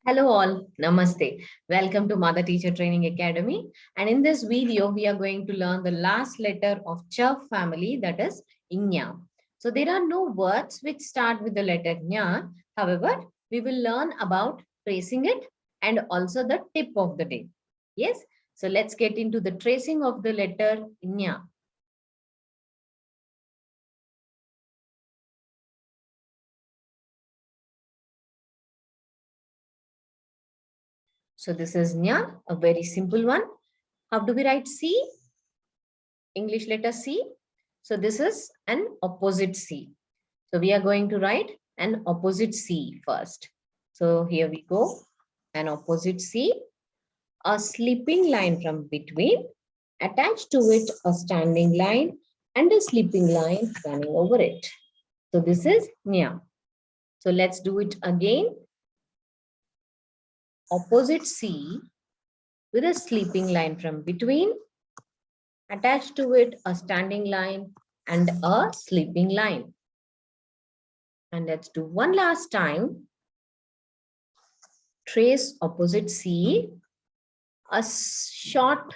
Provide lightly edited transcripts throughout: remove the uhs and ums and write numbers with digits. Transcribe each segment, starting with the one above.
Hello all, Namaste. Welcome to Mother Teacher Training Academy. And in this video, we are going to learn the last letter of Ch family, that is Nya. So there are no words which start with the letter Nya. However, we will learn about tracing it and also the tip of the day. Yes, so let's get into the tracing of the letter Nya. So this is Nya, a very simple one. How do we write C? English letter C. So this is an opposite C. So we are going to write an opposite C first. So here we go. An opposite C, a sleeping line from between, attached to it a standing line and a sleeping line running over it. So this is Nya. So let's do it again. Opposite C with a sleeping line from between, attached to it a standing line and a sleeping line. And let's do one last time. Trace opposite C, a short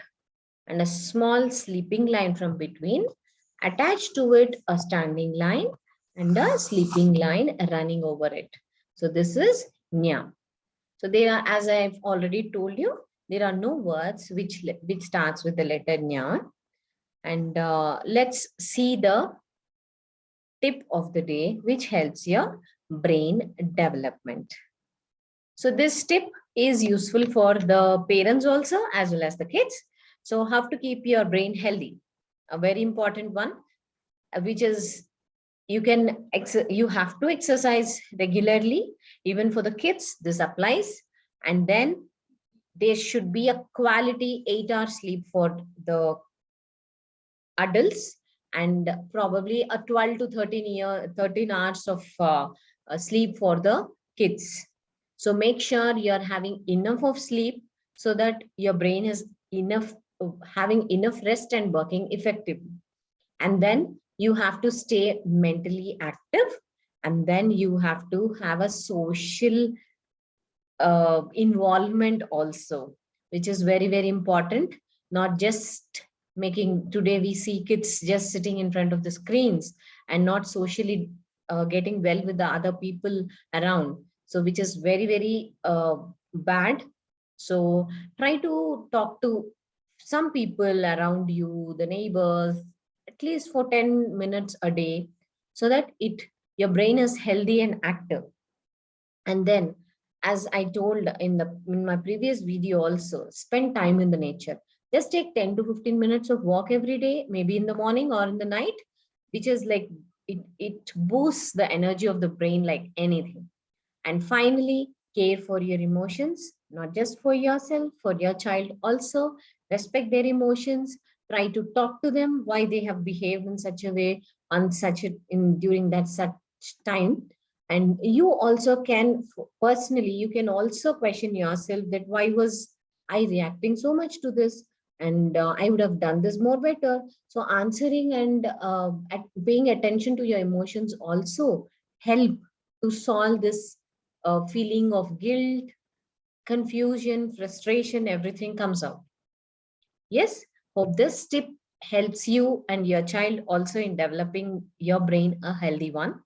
and a small sleeping line from between, attached to it a standing line and a sleeping line running over it. So this is Nya. So there are, as I've already told you, there are no words which starts with the letter Nya. And let's see the tip of the day, which helps your brain development. So this tip is useful for the parents also as well as the kids. So how to keep your brain healthy? A very important one, which is you have to exercise regularly. Even for the kids, this applies. And then there should be a quality 8-hour sleep for the adults and probably a 12 to 13 hours of sleep for the kids. So make sure you're having enough of sleep so that your brain is having enough rest and working effectively. And then you have to stay mentally active, and then you have to have a social involvement also, which is very, very important. Not just making, today we see kids just sitting in front of the screens and not socially getting well with the other people around. So which is very, very bad. So try to talk to some people around you, the neighbors, at least for 10 minutes a day, so that your brain is healthy and active. And then, as I told in my previous video also, spend time in the nature. Just take 10 to 15 minutes of walk every day, maybe in the morning or in the night, which is like, it boosts the energy of the brain like anything. And finally, care for your emotions, not just for yourself, for your child also. Respect their emotions. Try to talk to them why they have behaved in such a way on during that such time. And you also can personally, you can also question yourself that why was I reacting so much to this? And I would have done this more better. So answering and paying attention to your emotions also help to solve this feeling of guilt, confusion, frustration, everything comes out. Yes, hope this tip helps you and your child also in developing your brain a healthy one.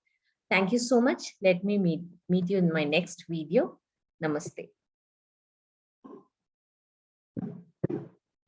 Thank you so much. Let me meet you in my next video. Namaste.